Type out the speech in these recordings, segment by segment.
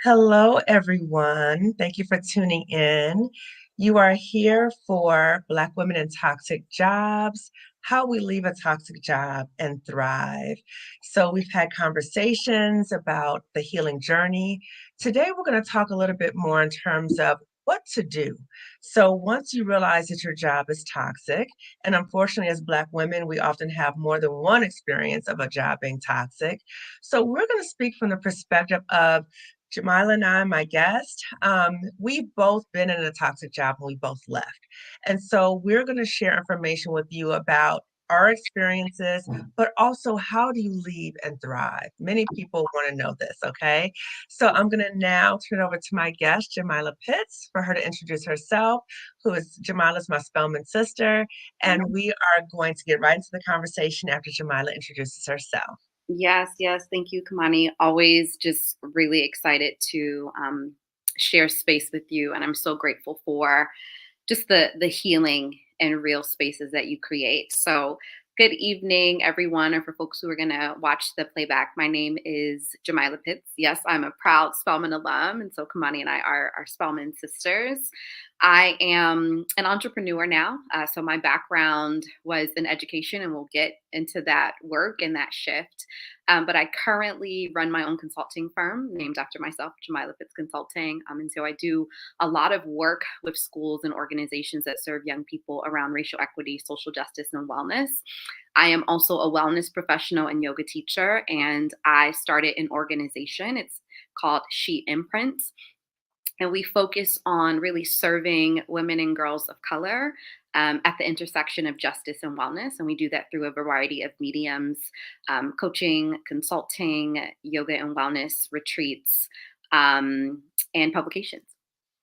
Hello, everyone. Thank you for tuning in. You are here for Black Women in Toxic Jobs, how we leave a toxic job and thrive. So, we've had conversations about the healing journey. Today, we're going to talk a little bit more in terms of what to do. So, once you realize that your job is toxic, and unfortunately, as Black women, we often have more than one experience of a job being toxic. So, we're going to speak from the perspective of Jamilah and I, my guest, we've both been in a toxic job and we both left. And so we're going to share information with you about our experiences, but also how do you leave and thrive? Many people want to know this, okay? So I'm going to now turn it over to my guest, Jamilah Pitts, for her to introduce herself, who is Jamilah's my Spelman sister. And we are going to get right into the conversation after Jamilah introduces herself. Yes, yes. Thank you, Kamani. Always just really excited to share space with you. And I'm so grateful for just the healing and real spaces that you create. So, good evening, everyone, or for folks who are going to watch the playback. My name is Jamilah Pitts. Yes, I'm a proud Spelman alum. And so Kamani and I are Spelman sisters. I am an entrepreneur now. So my background was in education, and we'll get into that work and that shift. But I currently run my own consulting firm named after myself, Jamilah Pitts Consulting. And so I do a lot of work with schools and organizations that serve young people around racial equity, social justice, and wellness. I am also a wellness professional and yoga teacher, and I started an organization. It's called Imprints. And we focus on really serving women and girls of color at the intersection of justice and wellness. And we do that through a variety of mediums: coaching, consulting, yoga and wellness retreats, and publications.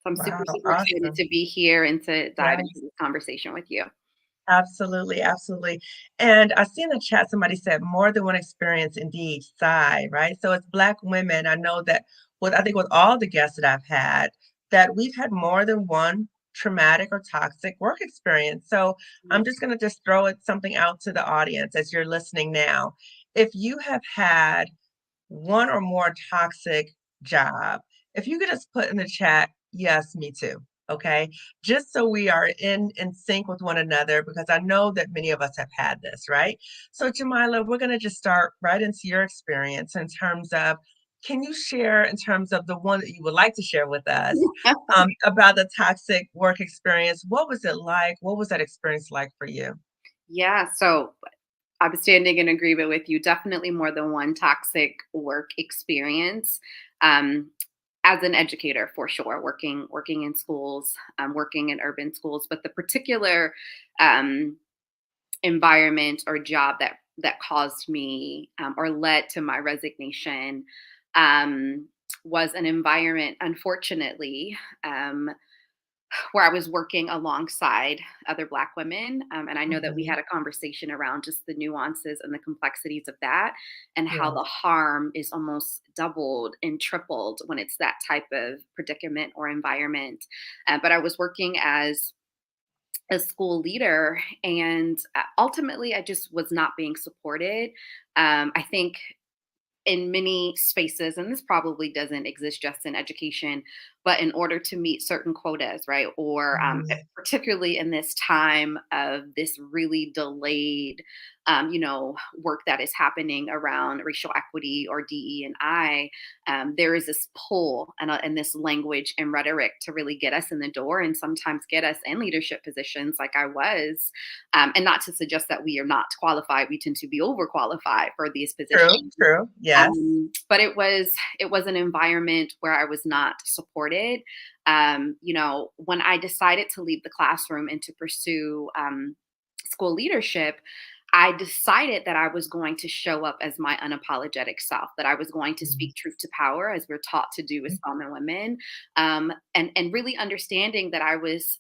So I'm Wow, super, super excited awesome. to be here and to dive into Yes. this conversation with you. Absolutely, absolutely. And I see in the chat somebody said more than one experience indeed, sigh, right? So as Black women, I know that I think with all the guests that I've had, that we've had more than one traumatic or toxic work experience. So I'm just going to just throw it something out to the audience as you're listening now. If you have had one or more toxic job, if you could just put in the chat, yes, me too. Okay. Just so we are in sync with one another, because I know that many of us have had this, right? So Jamilah, we're going to just start right into your experience in terms of, can you share in terms of the one that you would like to share with us about the toxic work experience? What was it like? What was that experience like for you? Yeah, so I'm standing in agreement with you. Definitely more than one toxic work experience. Um, as an educator, for sure, working in schools, working in urban schools, but the particular um, environment or job that caused me or led to my resignation um, was an environment, unfortunately, where I was working alongside other Black women. And I know that we Mhm. had a conversation around just the nuances and the complexities of that, and how Yes. the harm is almost doubled and tripled when it's that type of predicament or environment. But I was working as a school leader, and ultimately, I just was not being supported. I think in many spaces, and this probably doesn't exist just in education, but in order to meet certain quotas, right? Or Mhm. particularly in this time of this really delayed, work that is happening around racial equity or DE and I, there is this pull and this language and rhetoric to really get us in the door and sometimes get us in leadership positions like I was. And not to suggest that we are not qualified, we tend to be overqualified for these True, positions. true. Yes. But it was an environment where I was not supported. When I decided to leave the classroom and to pursue school leadership, I decided that I was going to show up as my unapologetic self, that I was going to Mhm. speak truth to power, as we're taught to do as common women, and really understanding that I was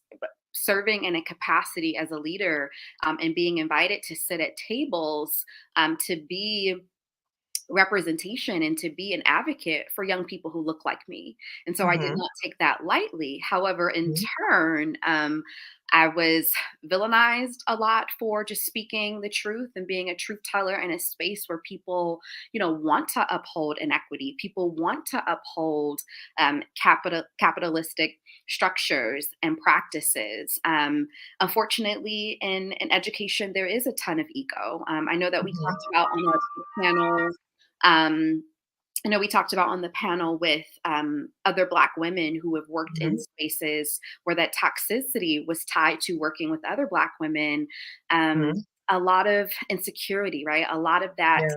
serving in a capacity as a leader, and being invited to sit at tables, to be representation and to be an advocate for young people who look like me. And so I did Mhm. not take that lightly. However, in Mhm. turn, I was villainized a lot for just speaking the truth and being a truth teller in a space where people, want to uphold inequity. People want to uphold capitalistic structures and practices. Unfortunately, in education, there is a ton of ego. I know that we Mhm. talked about on a panel. Um, I know we talked about on the panel with other Black women who have worked in Mhm. spaces where that toxicity was tied to working with other Black women. Um, Mhm. a lot of insecurity, right? A lot of Yeah.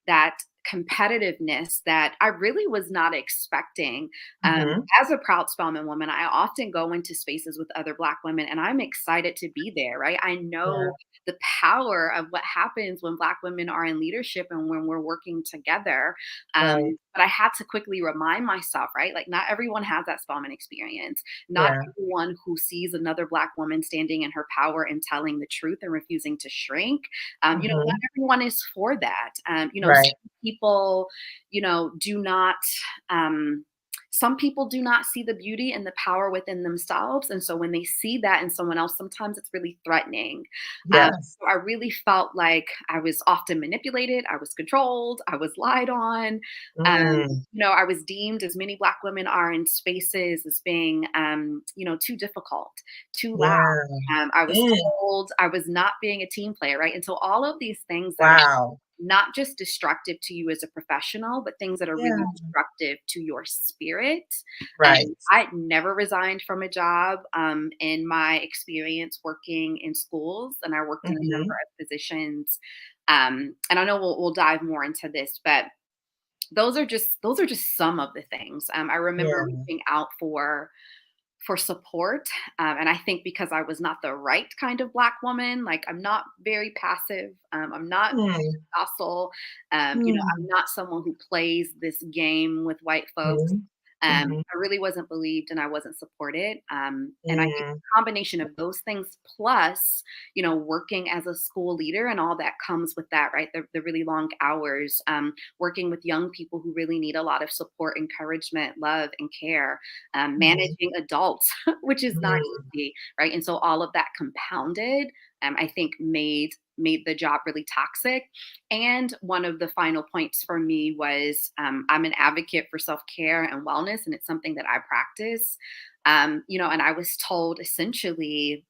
that competitiveness that I really was not expecting. Mhm. As a proud Spelman woman, I often go into spaces with other Black women, and I'm excited to be there. Right? I Yeah. know the power of what happens when Black women are in leadership and when we're working together. Right. But I had to quickly remind myself, right? Like, not everyone has that Spelman experience. Not Yeah. everyone who sees another Black woman standing in her power and telling the truth and refusing to shrink, not Mhm. everyone is for that. Right. Some people, do not. Um, some people do not see the beauty and the power within themselves. And so when they see that in someone else, sometimes it's really threatening. Yes. So I really felt like I was often manipulated, I was controlled, I was lied on. Mm. I was deemed, as many Black women are in spaces, as being, too difficult, too loud. Yeah. I was Mm. told I was not being a team player, right? And so all of these things that are Wow. not just destructive to you as a professional, but things that are really Yeah. destructive to your spirit. Right. I never resigned from a job in my experience working in schools, and I worked in a number Mhm. of positions. And I know we'll dive more into this, but those are just some of the things. I remember Yeah. reaching out for support. And I think because I was not the right kind of Black woman, like, I'm not very passive. I'm not Mm. docile. I'm Mm. not someone who plays this game with white folks. Mhm. Mhm. I really wasn't believed and I wasn't supported. And I think Mm. a combination of those things plus, working as a school leader and all that comes with that, right? The really long hours, working with young people who really need a lot of support, encouragement, love, and care, Mhm. managing adults, which is not Mm. easy, right? And so all of that compounded, I think made the job really toxic. And one of the final points for me was, I'm an advocate for self care and wellness, and it's something that I practice. And I was told essentially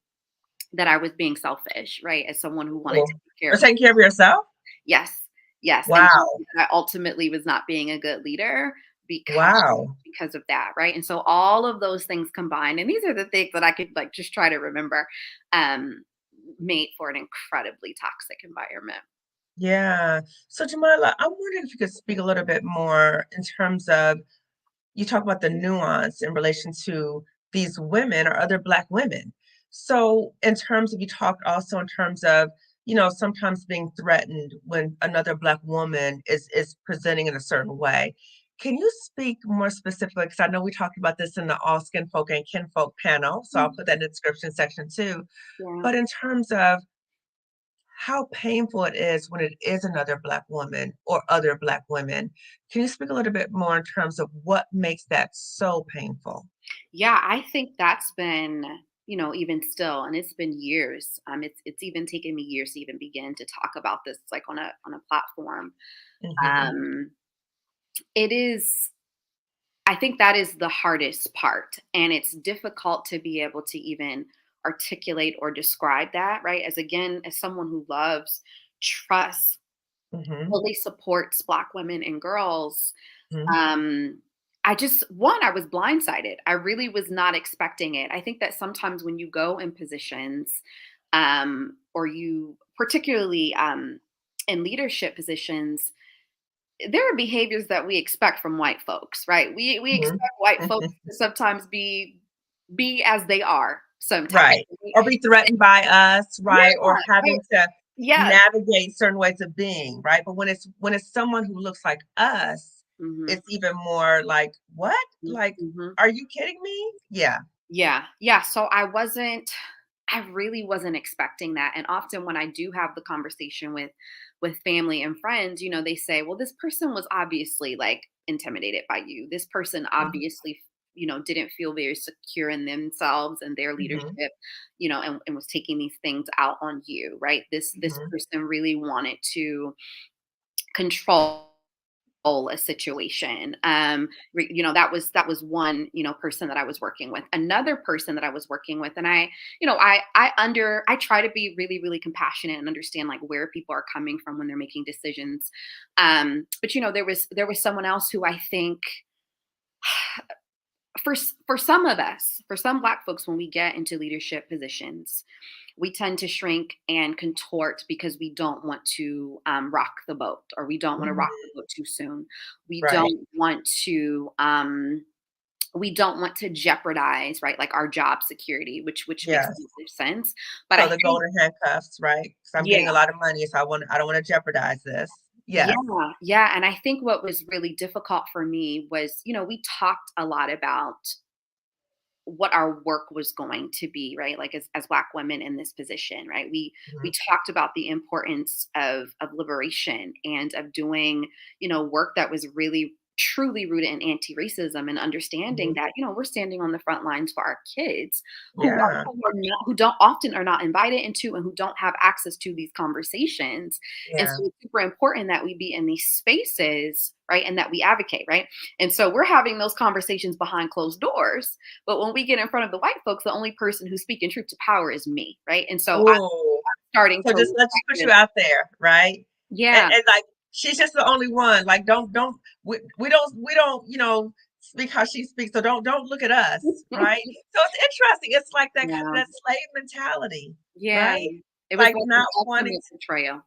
that I was being selfish, right? As someone who wanted to Cool. take care For of my taking care of yourself? yes, yes, and Wow. I ultimately was not being a good leader because Wow. of that, right? And so all of those things combined, and these are the things that I could like just try to remember, um, made for an incredibly toxic environment. Yeah. So, Jamila, I'm wondering if you could speak a little bit more in terms of you talk about the nuance in relation to these women or other Black women. So, in terms of, you talked also in terms of, sometimes being threatened when another Black woman is presenting in a certain way. Can you speak more specifically? Because I know we talked about this in the All Skin Folk and Kinfolk panel, so I'll Mm, put that in the description section too. yeah. But in terms of how painful it is when it is another Black woman or other Black women. Can you speak a little bit more in terms of what makes that so painful? Yeah, I think that's been, even still, and it's been years. It's even taken me years to even begin to talk about this like on a platform. Mhm, Um, it is I think that is the hardest part. And it's difficult to be able to even articulate or describe that, right? As again, as someone who loves, trusts, mhm, fully supports Black women and girls, mhm, um, I was blindsided. I really was not expecting it. I think that sometimes when you go in positions, or you, particularly in leadership positions, there are behaviors that we expect from white folks, right? We mhm, expect white folks mhm. to sometimes be as they are sometimes. Right. Or be threatened by us, Yeah, right? Or right. having to Yes. navigate certain ways of being, right? But when it's someone who looks like us, Mhm. it's even more like, "What? Like, Mhm. are you kidding me?" Yeah. Yeah. Yeah. So I really wasn't expecting that. And often when I do have the conversation with family and friends, they say, well, this person was obviously like intimidated by you. This person Mhm, obviously didn't feel very secure in themselves and their Mhm. leadership, and was taking these things out on you, right? This Mhm. person really wanted to control a situation. That was one, person that I was working with. Another person that I was working with, and I try to be really, really compassionate and understand like where people are coming from when they're making decisions. But there was someone else who I think for some of us, for some Black folks, when we get into leadership positions, we tend to shrink and contort because we don't want to rock the boat, or we don't want to rock the Mhm. boat too soon. We Right. don't want to jeopardize, right, like our job security, which makes a Yes. lot of sense. But So I the think, golden handcuffs, right? 'Cause I'm yeah, getting a lot of money, so I don't wanna jeopardize this. yeah, Yes. yeah. And I think what was really difficult for me was, we talked a lot about what our work was going to be, right? Like as Black women in this position, right? We Mhm. talked about the importance of liberation and of doing, work that was really truly rooted in anti-racism, and understanding Mhm. that, we're standing on the front lines for our kids Yeah. who don't often are not invited into, and who don't have access to these conversations. And Yeah. so it's super important that we be in these spaces, right? And that we advocate, right? And so we're having those conversations behind closed doors, but when we get in front of the white folks, the only person who's speaking truth to power is me, right? And so I'm Ooh. starting So to look just at put this. you out there, right? And Yeah. like she's just the only one. Like don't we don't speak how she speaks. So don't look at us, right? So it's interesting. It's like Yeah. that slave mentality, Yeah. right? It was Like like the not wanting. ultimate betrayal.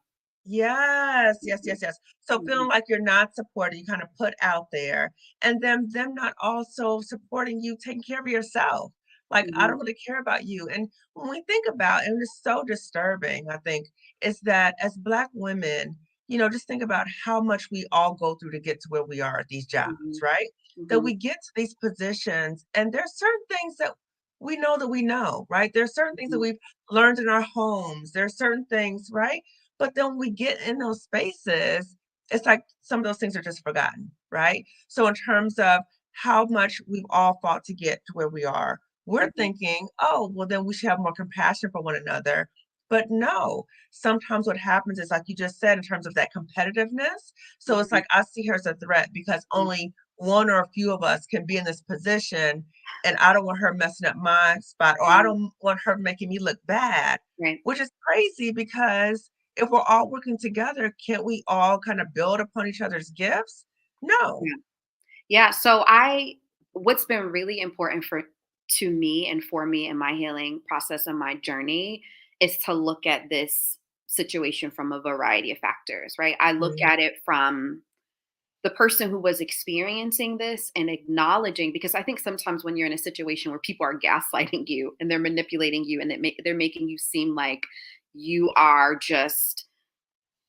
Yes, yes, Mhm. yes, yes. So Mhm. feeling like you're not supported, you kind of put out there, and then them not also supporting you, taking care of yourself. Like, I Mhm. don't really care about you. And when we think about, and it's so disturbing, I think, is that as Black women, just think about how much we all go through to get to where we are at these jobs, Mhm. right? That Mhm. we get to these positions, and there's certain things that we know, right? There's certain things that Mhm. we've learned in our homes. There's certain things, right? But then when we get in those spaces, it's like some of those things are just forgotten, right? So in terms of how much we've all fought to get to where we are, we're Mhm. thinking, oh, well, then we should have more compassion for one another. But no, sometimes what happens is like you just said in terms of that competitiveness. So it's Mhm. like I see her as a threat because Mhm. only one or a few of us can be in this position, and I don't want her messing up my spot, or I Yeah. don't want her making me look bad, Right. which is crazy because if we're all working together, can't we all kind of build upon each other's gifts? No. Yeah. Yeah. So what's been really important to me and for me in my healing process and my journey is to look at this situation from a variety of factors, right? I look Mhm. at it from the person who was experiencing this and acknowledging, because I think sometimes when you're in a situation where people are gaslighting you and they're manipulating you, and they're making you seem like you are just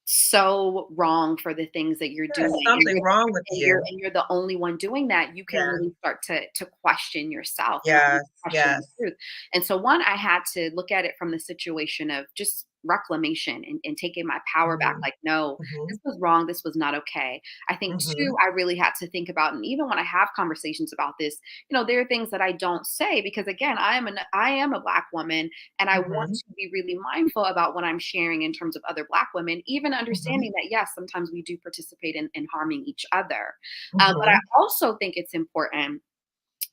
so wrong for the things that you're There's doing, and something wrong with you. you're the only one doing that, you can Yeah. really start to question yourself and Yes. question Yes. the truth. And so one, I had to look at it from the situation of just reclamation, and taking my power back, Mhm. like, no, this Mhm. was wrong, this was not okay. I think two, Mhm. I really had to think about, and even when I have conversations about this, there are things that I don't say, because again, I am a Black woman, and I want Mhm. to be really mindful about what I'm sharing in terms of other Black women, even Mhm. understanding that, yes, sometimes we do participate in harming each other. But I Mhm. also think it's important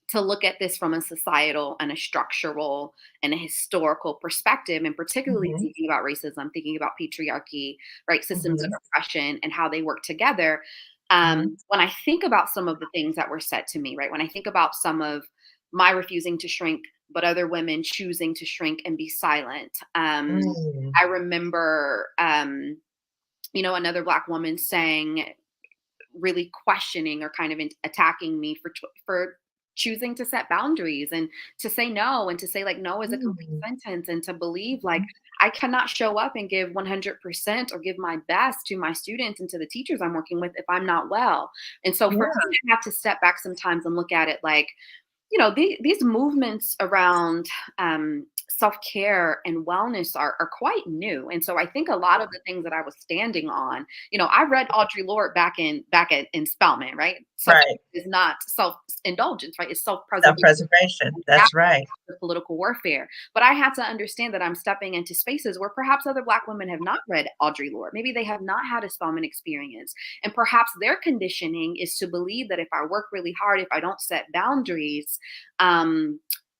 to look at this from a societal and a structural and a historical perspective, and particularly Mhm. thinking about racism, thinking about patriarchy, right, systems of Mhm. oppression and how they work together. Mhm. When I think about some of the things that were said to me, right, when I think about some of my refusing to shrink, but other women choosing to shrink and be silent, Mm. I remember, another Black woman saying, really questioning or kind of attacking me for choosing to set boundaries and to say no, and to say like no is a complete Mm. sentence, and to believe like Mhm. I cannot show up and give 100% or give my best to my students and to the teachers I'm working with if I'm not well. And so for Yeah. me to have to step back sometimes and look at it like, these movements around self-care and wellness are quite new. And so I think a lot of the things that I was standing on, I read Audre Lorde back in Spelman, right? Self Right. is not self-indulgence, right? It's self-preservation. Self-preservation. That's right. The political warfare. But I had to understand that I'm stepping into spaces where perhaps other Black women have not read Audre Lorde. Maybe they have not had a Spelman experience. And perhaps their conditioning is to believe that if I work really hard, if I don't set boundaries,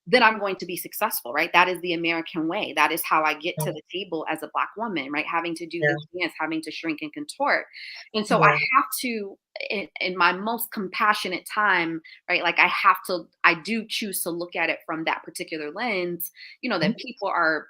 then I'm going to be successful, right? That is the American way. That is how I get to Mm, the table as a Black woman, right? Having to do yeah. this dance, having to shrink and contort. And so I Yeah. have to, in my most compassionate time, right? Like I do choose to look at it from that particular lens, Mhm, that people are,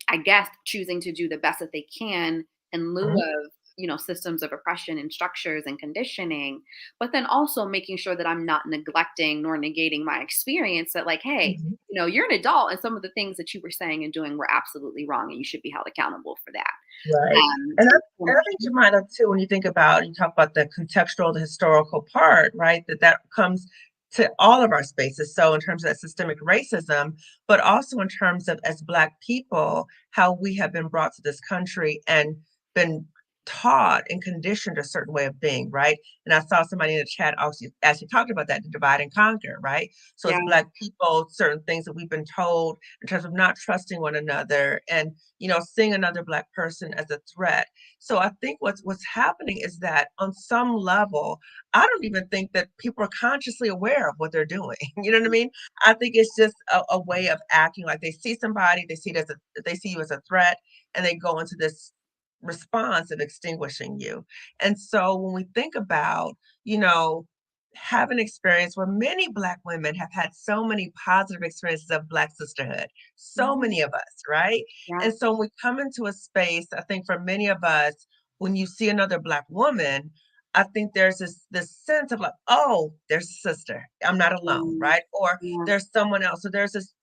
I guess, choosing to do the best that they can in lieu mhm, of, systems of oppression and structures and conditioning, but then also making sure that I'm not neglecting nor negating my experience that, like, hey, mhm. you're an adult and some of the things that you were saying and doing were absolutely wrong and you should be held accountable for that. Right. And I think, Um, Jemima, too, when you talk about the contextual, the historical part, right, that comes to all of our spaces. So in terms of that systemic racism, but also in terms of as Black people, how we have been brought to this country and been taught and conditioned a certain way of being, right? And I saw somebody in the chat also actually talked about that, the divide and conquer, right? So as yeah, Black people, certain things that we've been told in terms of not trusting one another and seeing another Black person as a threat. So I think what's happening is that on some level, I don't even think that people are consciously aware of what they're doing. You know what I mean? I think it's just a way of acting like they see somebody, they see you as a threat, and they go into this response of extinguishing you. And so when we think about, you know, have an experience where many Black women have had so many positive experiences of Black sisterhood, so mhm, many of us, right? yeah, And so when we come into a space, I think for many of us, when you see another Black woman, I think there's this sense of like, oh, there's a sister. I'm not alone, mm, right? Or yeah, there's someone else. So there's this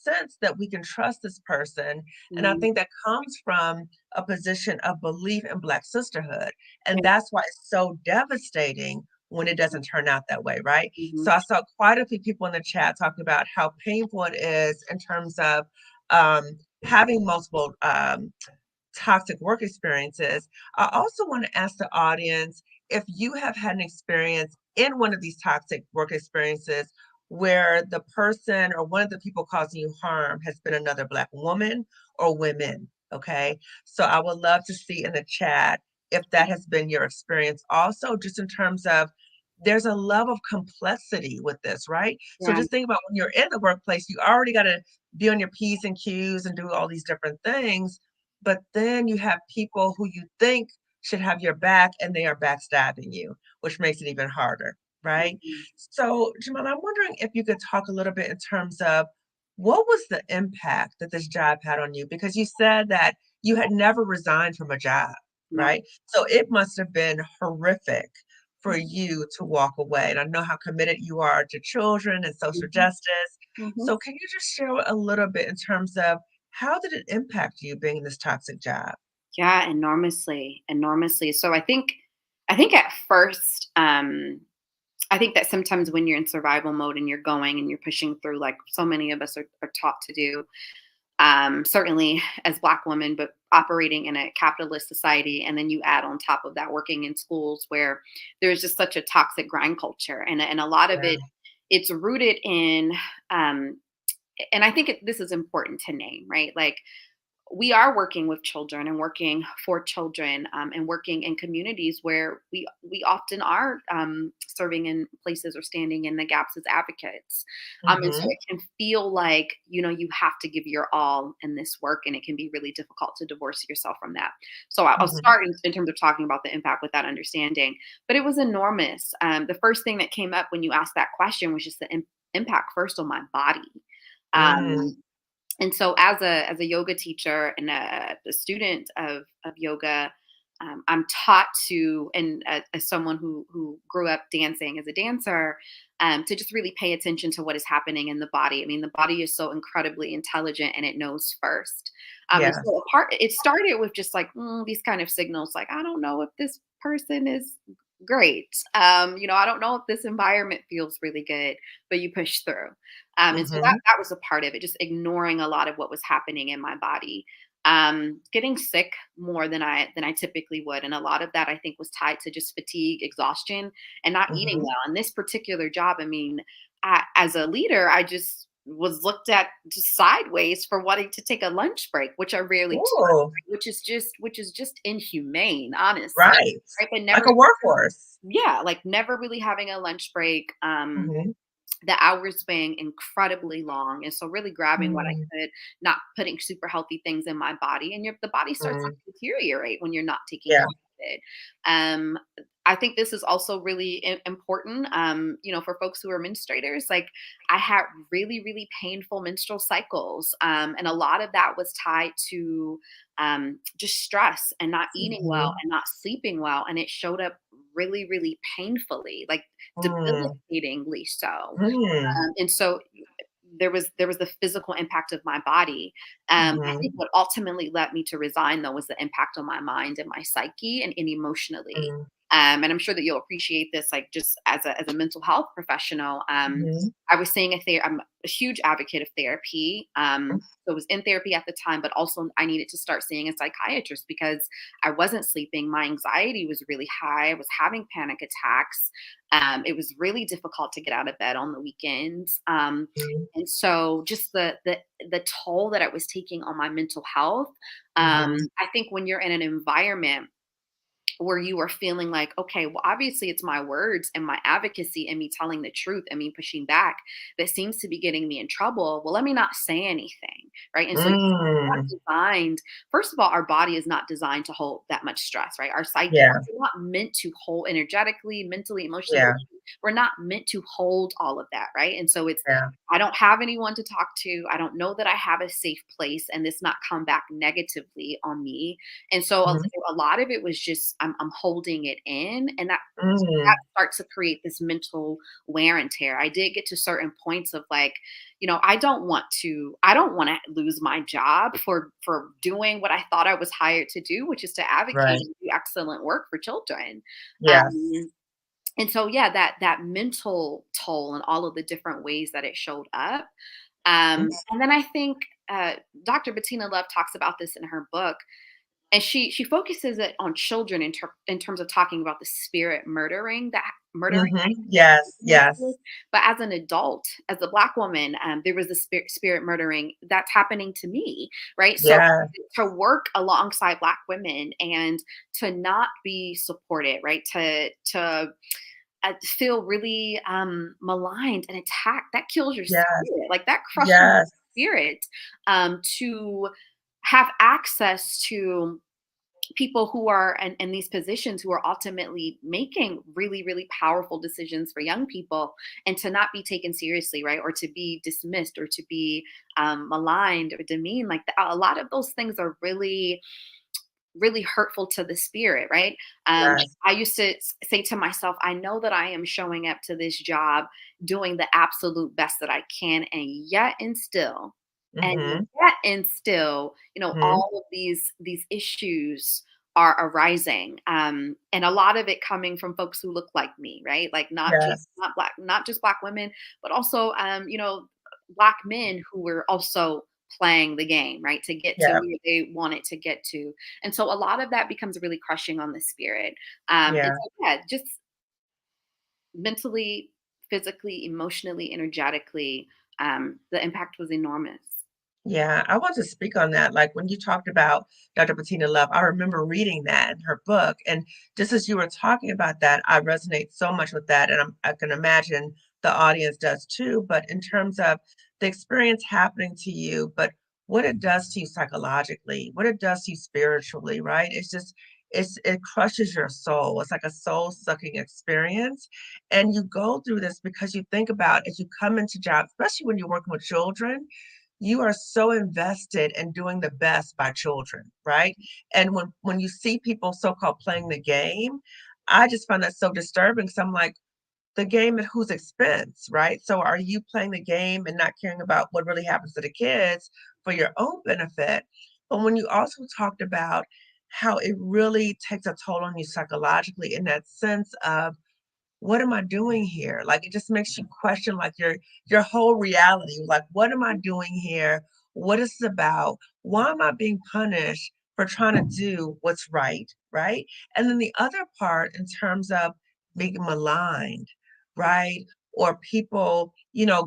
sense that we can trust this person. And I mm, think that comes from a position of belief in Black sisterhood. And yeah, that's why it's so devastating when it doesn't turn out that way, right? So mhm, I saw quite a few people in the chat talking about how painful it is in terms of having multiple toxic work experiences. I also want to ask the audience if you have had an experience in one of these toxic work experiences where the person or one of the people causing you harm has been another Black woman or women. Okay. So I would love to see in the chat if that has been your experience. Also, just in terms of there's a level of complexity with this, right? So yeah, just think about when you're in the workplace, you already got to be on your P's and Q's and do all these different things. But then you have people who you think should have your back and they are backstabbing you, which makes it even harder, right? mhm, So, Jamal, I'm wondering if you could talk a little bit in terms of what was the impact that this job had on you? Because you said that you had never resigned from a job, no, right? So it must have been horrific for you to walk away. And I know how committed you are to children and social mhm, justice. mhm. So can you just share a little bit in terms of how did it impact you being in this toxic job? Yeah, enormously, enormously. So I think at first, I think that sometimes when you're in survival mode and you're going and you're pushing through, like so many of us are taught to do, certainly as Black women, but operating in a capitalist society, and then you add on top of that working in schools where there's just such a toxic grind culture, and a lot of Yeah. it's rooted in, um, and I think this is important to name, right? Like we are working with children and working for children, and working in communities where we often are, serving in places or standing in the gaps as advocates, and so Mhm. it can feel like you have to give your all in this work, and it can be really difficult to divorce yourself from that. So I'll Mhm. start in terms of talking about the impact with that understanding, but it was enormous. The first thing that came up when you asked that question was just the impact first on my body. Mm. Um, and so as a yoga teacher and a student of yoga, I'm taught to, and as someone who grew up dancing as a dancer, to just really pay attention to what is happening in the body. I mean, the body is so incredibly intelligent and it knows first. And Yes. so it started with just like these kind of signals, like I don't know if this person is great. I don't know if this environment feels really good, but you push through. And so that Mhm. that was a part of it, just ignoring a lot of what was happening in my body. Getting sick more than I typically would. And a lot of that I think was tied to just fatigue, exhaustion, and not eating Mhm. well. And this particular job, I mean, as a leader, I just was looked at just sideways for wanting to take a lunch break, which I rarely do, Ooh, which is just inhumane, honestly. right. Right. But Like never, a workhorse. yeah, like never really having a lunch break. Mhm. The hours being incredibly long, and so really grabbing what I Mm, could, not putting super healthy things in my body, and the body starts to mm. deteriorate when you're not taking Yeah. care of it. um I think this is also really important, for folks who are menstruators. Like, I had really, really painful menstrual cycles, and a lot of that was tied to just stress and not eating well Mhm. and not sleeping well, and it showed up really, really painfully, like Mm, debilitatingly so. mm, And so there was the physical impact of my body. I mhm, think what ultimately led me to resign, though, was the impact on my mind and my psyche and emotionally. mm, And I'm sure that you'll appreciate this, like, just as a mental health professional. mhm, I was seeing I'm a huge advocate of therapy. So I was in therapy at the time, but also I needed to start seeing a psychiatrist because I wasn't sleeping. My anxiety was really high. I was having panic attacks. It was really difficult to get out of bed on the weekends. mhm, And so just the toll that it was taking on my mental health. mhm, I think when you're in an environment where you are feeling like, okay, well, obviously it's my words and my advocacy and me telling the truth and me pushing back that seems to be getting me in trouble. Well, let me not say anything. Right. And so it's not mm. designed, first of all, our body is not designed to hold that much stress, right? Our psyche, Yeah, we're not meant to hold energetically, mentally, emotionally. yeah, We're not meant to hold all of that. Right. And so yeah. I don't have anyone to talk to. I don't know that I have a safe place and this not come back negatively on me. And so Mhm, a lot of it was just I'm holding it in, and that mm, starts to create this mental wear and tear. I did get to certain points of, like, I don't want to lose my job for doing what I thought I was hired to do, which is to advocate right. and do excellent work for children. Yes. Um, and so, yeah, that mental toll and all of the different ways that it showed up. Mm, And then I think Dr. Bettina Love talks about this in her book, and she focuses it on children in terms of talking about the spirit murdering mhm. Yes, yes, but as an adult, as a Black woman, there was the spirit murdering that's happening to me, right? So yes, to work alongside Black women and to not be supported, right? To feel really maligned and attacked, that kills your yes, spirit, like that crushes yes, your spirit. To have access to people who are in these positions who are ultimately making really, really powerful decisions for young people, and to not be taken seriously, right? Or to be dismissed, or to be maligned or demeaned, like a lot of those things are really, really hurtful to the spirit, right? yes. I used to say to myself, I know that I am showing up to this job doing the absolute best that I can, and Mhm, yet and still, mhm. all of these issues are arising, and a lot of it coming from folks who look like me, right? Like, Yes, not just Black women, but also Black men who were also playing the game, right, to get to yeah, where they wanted to get to. And so a lot of that becomes really crushing on the spirit. And yeah. so, yeah, just mentally, physically, emotionally, energetically, the impact was enormous. Yeah, I want to speak on that. Like when you talked about Dr. Bettina Love, I remember reading that in her book. And just as you were talking about that, I resonate so much with that. And I can imagine the audience does too. But in terms of the experience happening to you, but what it does to you psychologically, what it does to you spiritually, right? It crushes your soul. It's like a soul sucking experience. And you go through this because you think about as you come into jobs, especially when you're working with children, you are so invested in doing the best by children, right? And when you see people so-called playing the game, I just find that so disturbing. So I'm like, the game at whose expense, right? So are you playing the game and not caring about what really happens to the kids for your own benefit? But when you also talked about how it really takes a toll on you psychologically in that sense of what am I doing here? Like it just makes you question like your whole reality. Like, what am I doing here? What is this about? Why am I being punished for trying to do what's right? Right. And then the other part in terms of being maligned, right? Or people,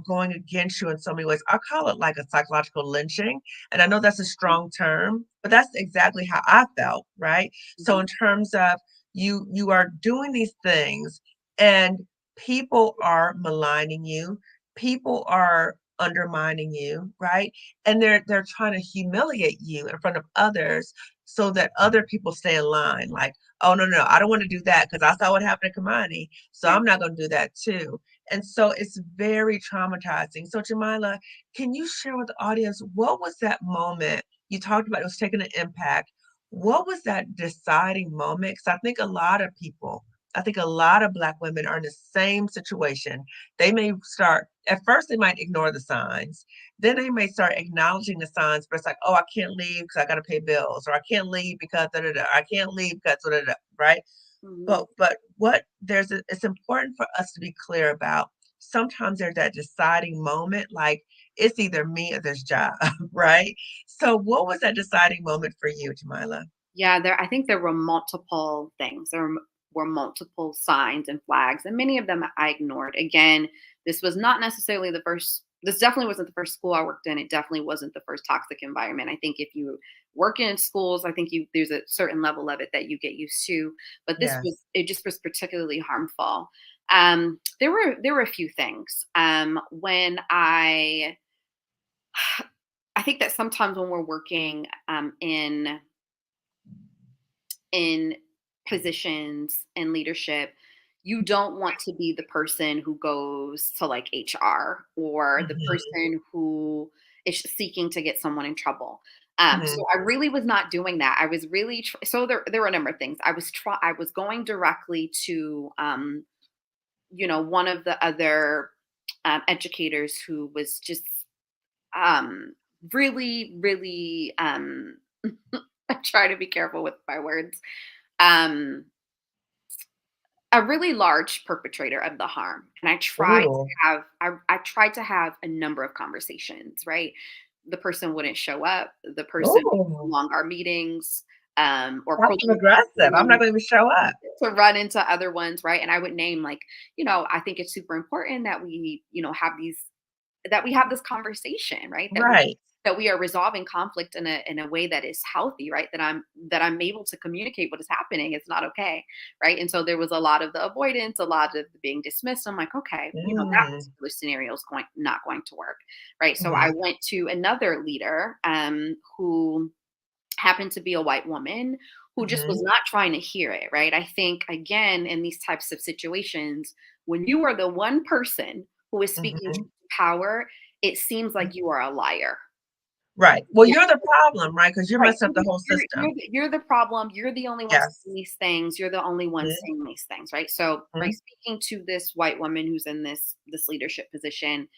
going against you in so many ways. I call it like a psychological lynching. And I know that's a strong term, but that's exactly how I felt, right? So Mhm. in terms of you are doing these things and people are maligning you, people are undermining you, right? And they're trying to humiliate you in front of others so that other people stay in line. Like, oh no, I don't want to do that because I saw what happened to Kamani, so Right. I'm not going to do that too. And so it's very traumatizing. So Jamilah, can you share with the audience what was that moment you talked about? It was taking an impact. What was that deciding moment? Because I think a lot of Black women are in the same situation. They may start, at first, they might ignore the signs. Then they may start acknowledging the signs, but it's like, oh, I can't leave because I got to pay bills, or I can't leave because da da da. I can't leave because da da da, right? Mhm. But it's important for us to be clear about. Sometimes there's that deciding moment, like it's either me or this job, right? So, what was that deciding moment for you, Jamila? Yeah, I think there were multiple things. Were multiple signs and flags, and many of them I ignored. Again, this was not necessarily the first. This definitely wasn't the first school I worked in. It definitely wasn't the first toxic environment. I think if you work in schools, I think there's a certain level of it that you get used to. But Yes. it just was particularly harmful. There were a few things. When I think that sometimes when we're working in positions and leadership, you don't want to be the person who goes to like HR or the Mhm, person who is seeking to get someone in trouble. So mhm, I really was not doing that. I was really so there were a number of things. I was going directly to one of the other educators who was just um, really I try to be careful with my words. Um, a really large perpetrator of the harm, and ooh, I tried to have a number of conversations, right? The person wouldn't show up, the person would ooh, prolong our meetings, or passive prolong aggressive. I'm not gonna even show up. to run into other ones, right? And I would name like, I think it's super important that we, have this conversation, right? Right. That we are resolving conflict in a way that is healthy, right? That I'm able to communicate what is happening. It's not okay, right? And so there was a lot of the avoidance, a lot of the being dismissed. I'm like, okay, that Mm, particular scenario is not going to work, right? So I mhm, went to another leader who happened to be a white woman who just was mhm, not trying to hear it, right? I think, again, in these types of situations, when you are the one person who is speaking to mhm. power, it seems like you are a liar. Right. Well, Yeah, you're the problem, right? Because 'Cause you're right. messing up the whole system. You're the problem. You're the only one Yes. saying these things. You're the only one Mhm, saying these things, right? So by mhm, speaking to this white woman who's in this leadership position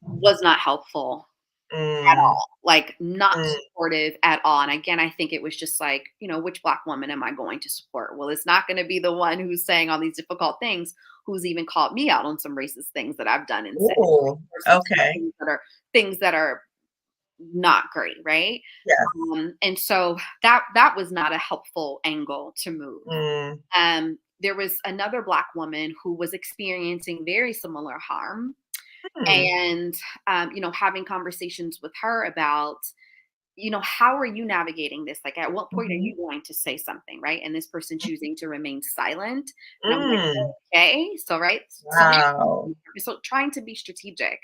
was not helpful at mm, all, like, not mm. supportive at all, and again, I think it was just like, which Black woman am I going to support? Well, it's not gonna be the one who's saying all these difficult things, who's even called me out on some racist things that I've done and said, Ooh, or some okay. things that are not great, right? Yes. And so that was not a helpful angle to move. Mm, There was another Black woman who was experiencing very similar harm, mm, and having conversations with her about how are you navigating this, like at what point are mhm, you going to say something, right? And this person choosing to remain silent, and I'm like, mm. okay, so right, so Wow. trying to be strategic,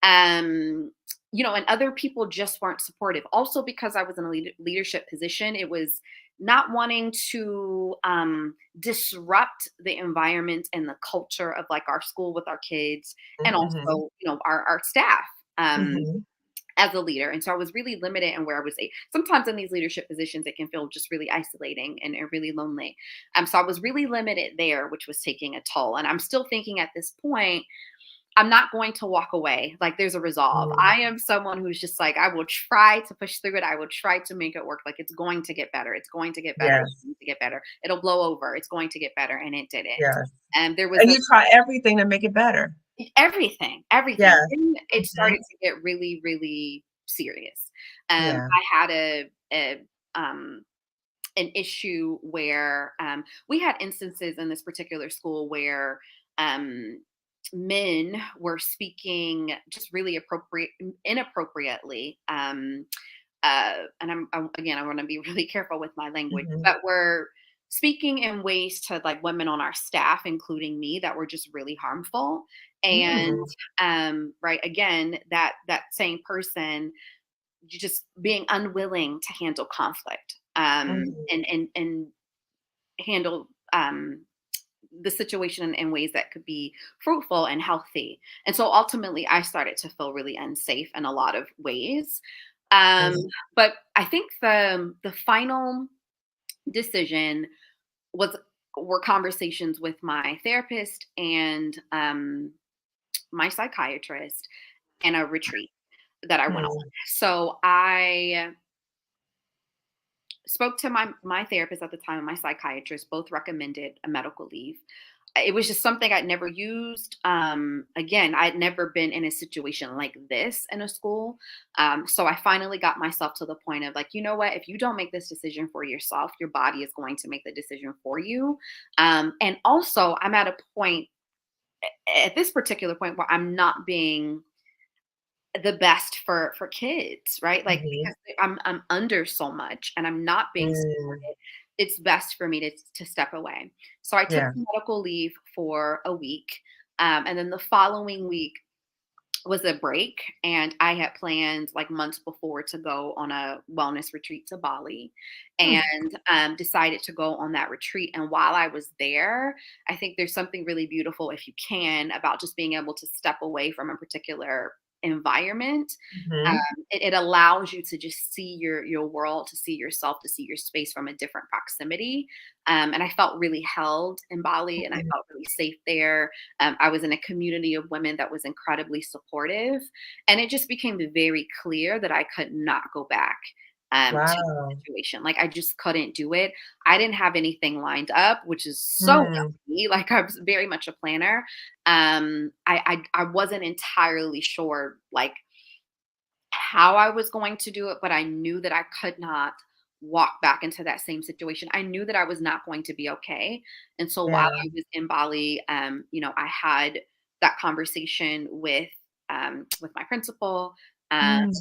um and other people just weren't supportive, also because I was in a leadership position. It was not wanting to disrupt the environment and the culture of like our school with our kids, and Mhm, also our staff, um mhm, as a leader. And so I was really limited in where I was sometimes in these leadership positions, it can feel just really isolating and really lonely. So I was really limited there, which was taking a toll. And I'm still thinking at this point, I'm not going to walk away. Like there's a resolve. Mm, I am someone who's just like, I will try to push through it. I will try to make it work. Like it's going to get better. It's going to get better. It's yes, going to get better. It'll blow over. It's going to get better. And it didn't. yes. And there was And you try everything to make it better. everything, everything. Yes. Then it started Mhm. to get really, really serious. Yeah. I had um, an issue where we had instances in this particular school where um, men were speaking just really inappropriately. And again, I want to be really careful with my language, Mhm. but we're speaking in ways to like women on our staff, including me, that were just really harmful. And Mm. right, again, that same person just being unwilling to handle conflict, Mhm. and handle the situation in ways that could be fruitful and healthy. And so ultimately, I started to feel really unsafe in a lot of ways. Um, Yes. but I think the final decision was were conversations with my therapist and my psychiatrist and a retreat that I went on. Mm. So I spoke to my therapist at the time and my psychiatrist. Both recommended a medical leave. It was just something I'd never used. Again, I'd never been in a situation like this in a school. So I finally got myself to the point of like, you know what? If you don't make this decision for yourself, your body is going to make the decision for you. And also, I'm at a point at this particular point where I'm not being the best for kids, right? Like Mhm. because I'm under so much and I'm not being Mm. supported, it's best for me to step away. So I took Yeah. medical leave for a week, and then the following week was a break, and I had planned like months before to go on a wellness retreat to Bali, Mm. and decided to go on that retreat. And while I was there, I think there's something really beautiful if you can about just being able to step away from a particular environment. Mhm. It allows you to just see your world, to see yourself, to see your space from a different proximity. And I felt really held in Bali, and I Mhm. felt really safe there. I was in a community of women that was incredibly supportive. And it just became very clear that I could not go back to the Wow. situation. Like, I just couldn't do it. I didn't have anything lined up, which is so Mm. me. Like, I was very much a planner. I wasn't entirely sure, like, how I was going to do it, but I knew that I could not walk back into that same situation. I knew that I was not going to be okay. And so while Yeah. I was in Bali, I had that conversation with my principal. Mm.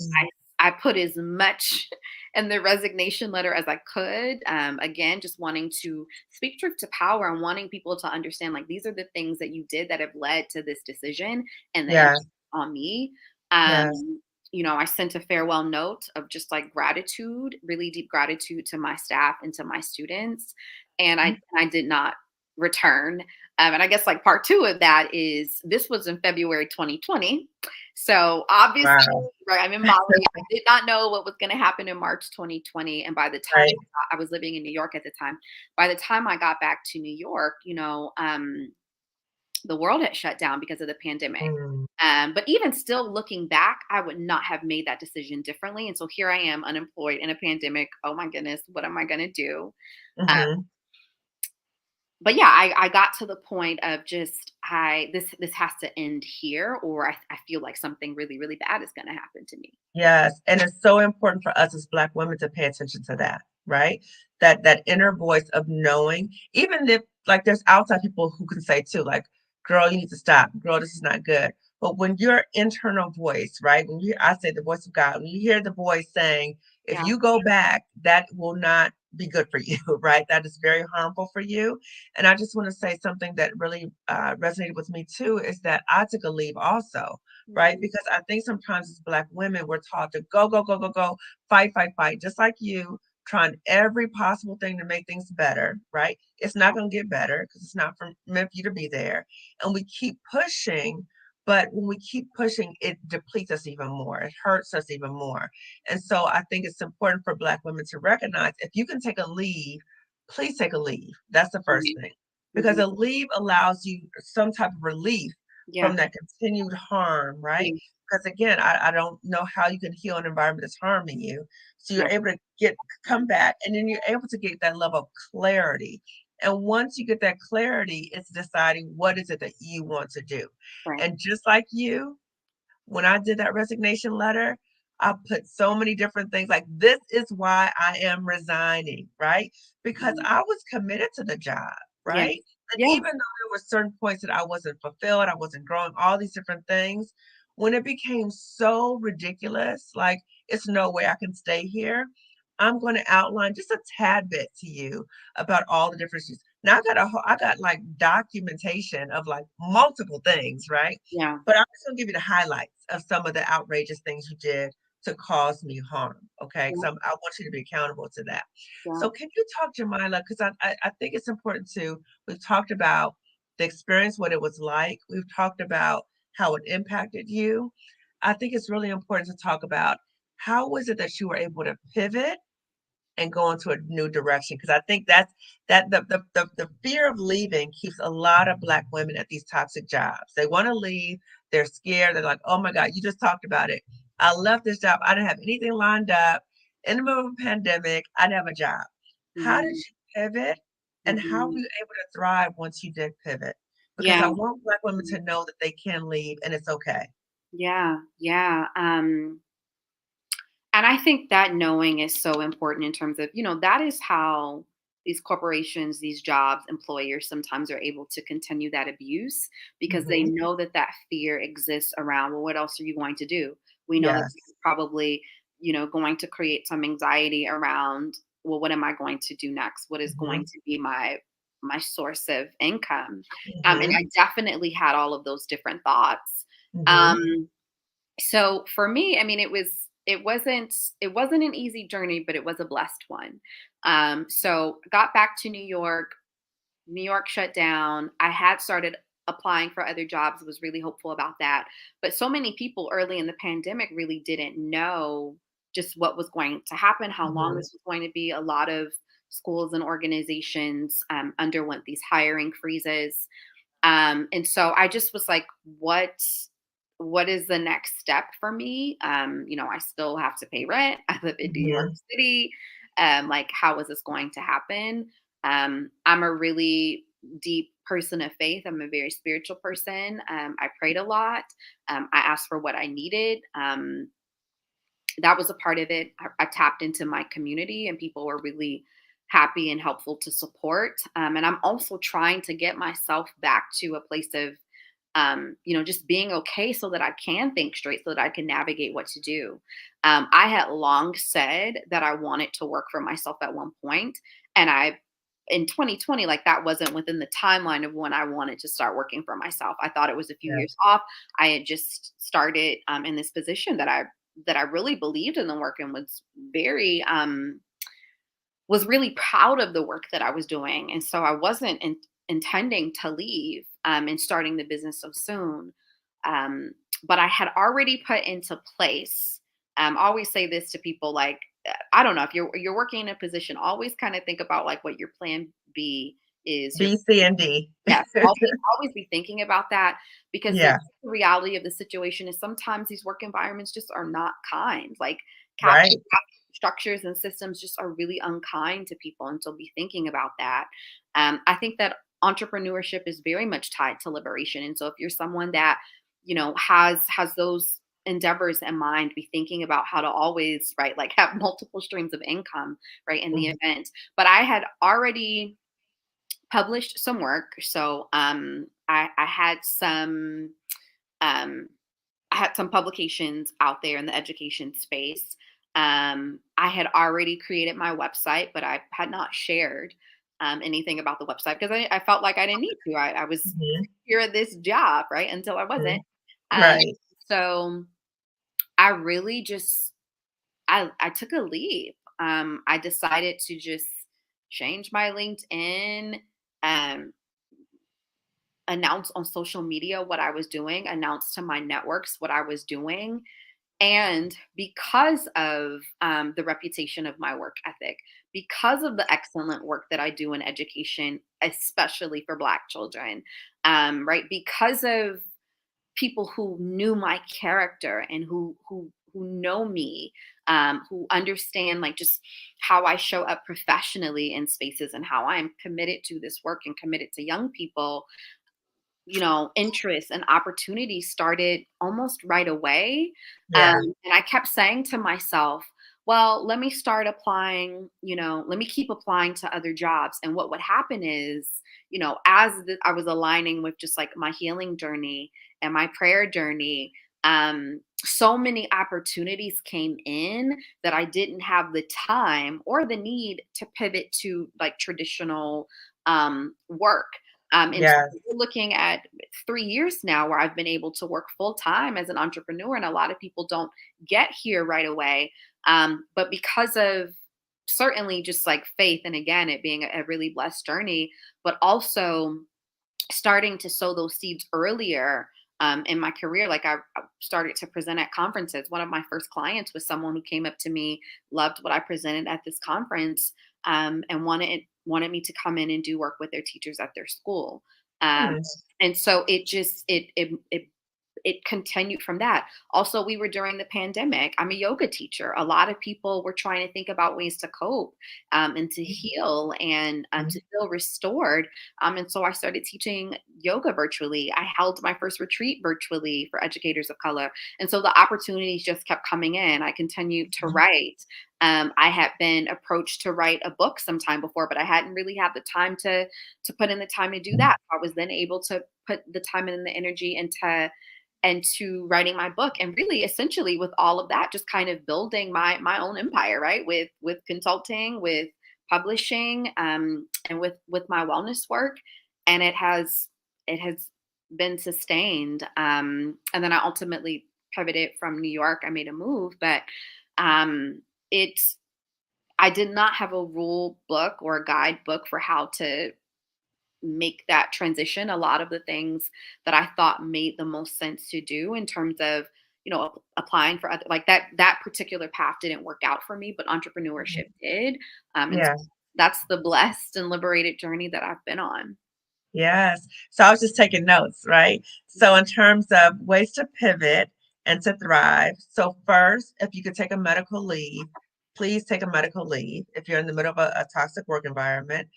I put as much in the resignation letter as I could. Again, just wanting to speak truth to power and wanting people to understand like these are the things that you did that have led to this decision and the impact Yes. on me. Yes. Um, I sent a farewell note of just like gratitude, really deep gratitude to my staff and to my students. And Mm. I did not return. And I guess like part two of that is this was in February 2020. So obviously, Wow. right, I'm in Bali. I did not know what was going to happen in March 2020. And by the time Right. I was living in New York at the time, by the time I got back to New York, the world had shut down because of the pandemic. Mm. But even still looking back, I would not have made that decision differently. And so here I am unemployed in a pandemic. Oh my goodness, what am I going to do? Uh, Mhm. but yeah, I got to the point of just this has to end here, or I feel like something really, really bad is going to happen to me. Yes, and it's so important for us as Black women to pay attention to that, right? That inner voice of knowing, even if like there's outside people who can say too, like, girl, you need to stop, girl, this is not good. But when your internal voice, right? When you I say the voice of God, when you hear the voice saying, if Yeah. you go back, that will not be good for you, right? That is very harmful for you. And I just want to say something that really resonated with me too is that I took a leave also, right? Mhm. Because I think sometimes as Black women, we're taught to go, go, go, go, go, fight, fight, fight, just like you, trying every possible thing to make things better, right? It's not going to get better because it's not meant for you to be there. And we keep pushing, but when we keep pushing, it depletes us even more. It hurts us even more. And so I think it's important for Black women to recognize if you can take a leave, please take a leave. That's the first Mhm. thing. Because Mhm. a leave allows you some type of relief, Yeah. from that continued harm, right? Yeah. Because again, I don't know how you can heal an environment that's harming you. So you're Yeah. able to get come back and then you're able to get that level of clarity. And once you get that clarity, it's deciding what is it that you want to do. Right. And just like you, when I did that resignation letter, I put so many different things like this is why I am resigning, right? Because Mhm. I was committed to the job, Yeah. right? And Yeah. even though there were certain points that I wasn't fulfilled, I wasn't growing, all these different things, when it became so ridiculous, like it's no way I can stay here, I'm going to outline just a tad bit to you about all the different issues. Now I got like documentation of like multiple things, right? Yeah. But I'm just gonna give you the highlights of some of the outrageous things you did to cause me harm, okay? Yeah. So I want you to be accountable to that. Yeah. So can you talk, Jamilah? Because I think it's important to, we've talked about the experience, what it was like. We've talked about how it impacted you. I think it's really important to talk about how was it that you were able to pivot and go into a new direction because I think that's that the fear of leaving keeps a lot of Black women at these toxic jobs. They want to leave, they're scared, they're like, oh my God, you just talked about it. I left this job, I didn't have anything lined up. In the middle of a pandemic, I didn't have a job. How did Mhm. you pivot and how were Mhm. you able to thrive once you did pivot? Because I Yeah. want Black women to know that they can leave and it's okay. Yeah. Yeah. And I think that knowing is so important in terms of, that is how these corporations, these jobs, employers sometimes are able to continue that abuse because they Hmm. know that that fear exists around, well, what else are you going to do? We know that Yes. this is probably, going to create some anxiety around, well, what am I going to do next? What is going Hmm. to be my source of income? And Hmm. I definitely had all of those different thoughts. Hmm. Um, so for me, I mean, it wasn't an easy journey, but it was a blessed one. So got back to New York. New York shut down. I had started applying for other jobs, was really hopeful about that. But so many people early in the pandemic really didn't know just what was going to happen, how long Hmm. this was going to be. A lot of schools and organizations underwent these hiring freezes. And so I just was like, what is the next step for me? I still have to pay rent. I live in New York Hmm. City. Like, how is this going to happen? I'm a really deep person of faith. I'm a very spiritual person. I prayed a lot. I asked for what I needed. That was a part of it. I tapped into my community, and people were really happy and helpful to support. And I'm also trying to get myself back to a place of just being okay so that I can think straight, so that I can navigate what to do. I had long said that I wanted to work for myself at one point, and in 2020, like that wasn't within the timeline of when I wanted to start working for myself. I thought it was a few Yeah. years off. I had just started in this position that I really believed in the work and was really proud of the work that I was doing. And so I wasn't intending to leave and starting the business so soon. Um, but I had already put into place. I always say this to people, like, I don't know, if you're working in a position, always kind of think about like what your plan B is. Your B, C, and D. Yes, always be thinking about that because the Yeah, reality of the situation is sometimes these work environments just are not kind. Like right. structures and systems just are really unkind to people, and so be thinking about that. I think that entrepreneurship is very much tied to liberation, and so if you're someone that has those endeavors in mind, be thinking about how to always, right, like have multiple streams of income, right, in the Mhm. event. But I had already published some work. So um, I had some publications out there in the education space. I had already created my website, but I had not shared anything about the website because I felt like I didn't need to. I was Mhm. here at this job, right, until I wasn't. Mhm. Um, Right. so I really just I took a leap. I decided to just change my LinkedIn. Um, announce on social media what I was doing, announce to my networks what I was doing. And because of the reputation of my work ethic, because of the excellent work that I do in education, especially for Black children, right? Because of people who knew my character and who know me, who understand like just how I show up professionally in spaces and how I'm committed to this work and committed to young people, interests and opportunities started almost right away. Yeah. And I kept saying to myself, well, let me start applying, let me keep applying to other jobs. And what would happen is, as I was aligning with just like my healing journey and my prayer journey, so many opportunities came in that I didn't have the time or the need to pivot to like traditional work. And so Yes. we're looking at 3 years now where I've been able to work full time as an entrepreneur, and a lot of people don't get here right away. But because of certainly just like faith, and again, it being a really blessed journey, but also starting to sow those seeds earlier in my career. Like I started to present at conferences. One of my first clients was someone who came up to me, loved what I presented at this conference, and wanted me to come in and do work with their teachers at their school. Um, Hmm. and so it continued from that. Also, we were during the pandemic. I'm a yoga teacher. A lot of people were trying to think about ways to cope and to heal and to feel restored. And so I started teaching yoga virtually. I held my first retreat virtually for educators of color. And so the opportunities just kept coming in. I continued to write. I had been approached to write a book sometime before, but I hadn't really had the time to put in the time to do that. I was then able to put the time and the energy into writing my book, and really essentially with all of that just kind of building my own empire, right, with consulting, with publishing, and with my wellness work. And it has been sustained, and then I ultimately pivoted from New York. I made a move, but it's I did not have a rule book or a guidebook for how to make that transition. A lot of the things that I thought made the most sense to do in terms of, applying for other, like that particular path didn't work out for me, but entrepreneurship did. And so Yeah. that's the blessed and liberated journey that I've been on. Yes. So I was just taking notes, right? So in terms of ways to pivot and to thrive. So first, if you could take a medical leave, please take a medical leave if you're in the middle of a toxic work environment.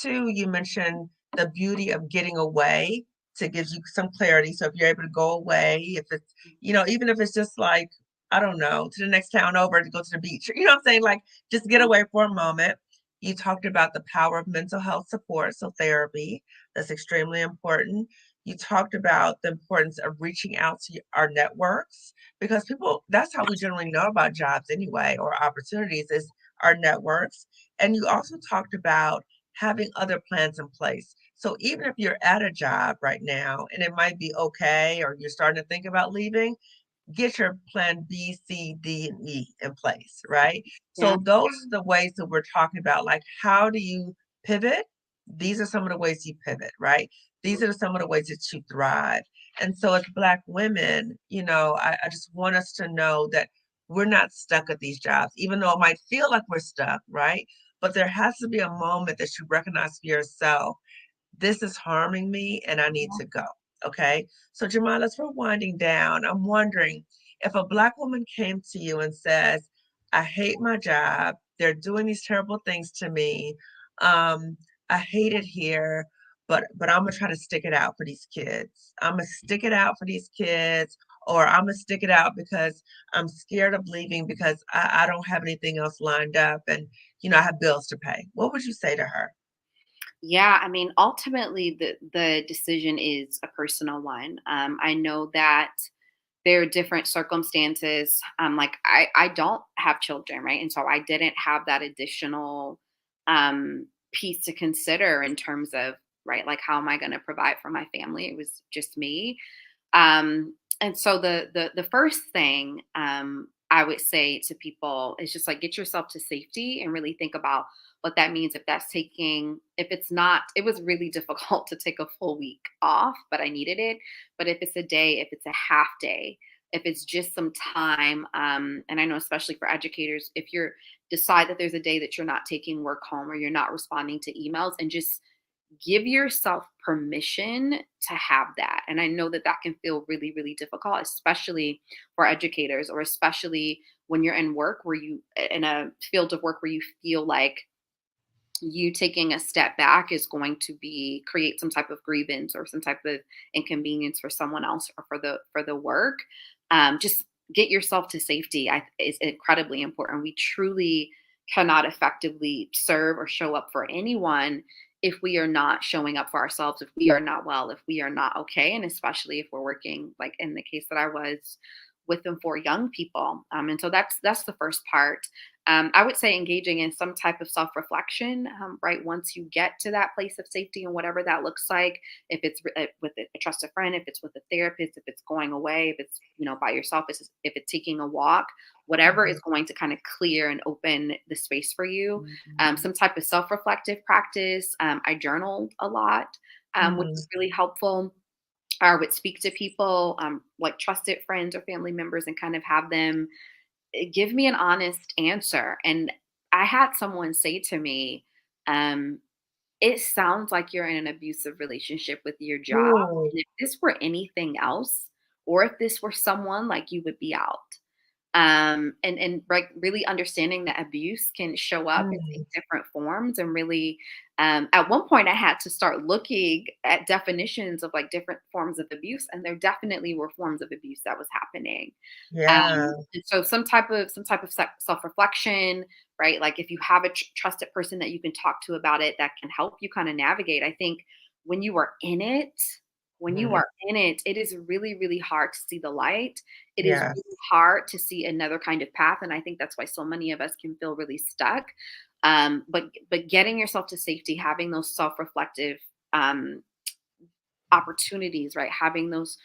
Two, you mentioned the beauty of getting away to give you some clarity. So if you're able to go away, if it's, even if it's just like, I don't know, to the next town over to go to the beach, you know what I'm saying? Like just get away for a moment. You talked about the power of mental health support, so therapy. That's extremely important. You talked about the importance of reaching out to our networks because people, that's how we generally know about jobs anyway, or opportunities is our networks. And you also talked about having other plans in place. So even if you're at a job right now and it might be okay, or you're starting to think about leaving, get your plan B, C, D, and E in place, right? Yeah. So those are the ways that we're talking about, like how do you pivot? These are some of the ways you pivot, right? These are some of the ways that you thrive. And so as Black women, I just want us to know that we're not stuck at these jobs, even though it might feel like we're stuck, right? But there has to be a moment that you recognize for yourself, this is harming me and I need to go. Okay. So, Jamilah, as we're winding down, I'm wondering if a Black woman came to you and says, I hate my job. They're doing these terrible things to me. Um, I hate it here, but I'm gonna try to stick it out for these kids. I'm gonna stick it out for these kids, or I'm gonna stick it out because I'm scared of leaving because I don't have anything else lined up and I have bills to pay. What would you say to her? Yeah, I mean, ultimately, the decision is a personal one. I know that there are different circumstances. Like I don't have children, right, and so I didn't have that additional piece to consider in terms of, right, like how am I going to provide for my family? It was just me. And so the first thing I would say to people is just like get yourself to safety and really think about what that means. If that's taking, if it's not, it was really difficult to take a full week off, but I needed it. But if it's a day, if it's a half day, if it's just some time, and I know especially for educators, if you're decide that there's a day that you're not taking work home or you're not responding to emails, and just give yourself permission to have that. And I know that that can feel really, really difficult, especially for educators, or especially when you're in work where you, in a field of work where you feel like you taking a step back is going to be create some type of grievance or some type of inconvenience for someone else or for the work. Just get yourself to safety is incredibly important. We truly cannot effectively serve or show up for anyone if we are not showing up for ourselves, if we are not well, if we are not okay, and especially if we're working, like in the case that I was with them, for young people. And so that's the first part. I would say engaging in some type of self reflection, right? Once you get to that place of safety and whatever that looks like, if it's with a trusted friend, if it's with a therapist, if it's going away, if it's, by yourself, if it's taking a walk, whatever is Mhm. going to kind of clear and open the space for you. Mhm. Some type of self reflective practice. I journaled a lot, which Mhm. is really helpful. I would speak to people, like trusted friends or family members, and kind of have them give me an honest answer. And I had someone say to me, um, it sounds like you're in an abusive relationship with your job. Ooh. And if this were anything else, or if this were someone, like, you would be out. And like really understanding that abuse can show up and take Mm. different forms. And really, at one point I had to start looking at definitions of like different forms of abuse, and there definitely were forms of abuse that was happening. Yeah. And so some type of self-reflection, right? Like if you have a trusted person that you can talk to about it, that can help you kind of navigate. I think when you are in it, when you Mhm. are in it, it is really, really hard to see the light. It is Yes. really hard to see another kind of path. And I think that's why so many of us can feel really stuck. But getting yourself to safety, having those self-reflective um, opportunities, right? Having those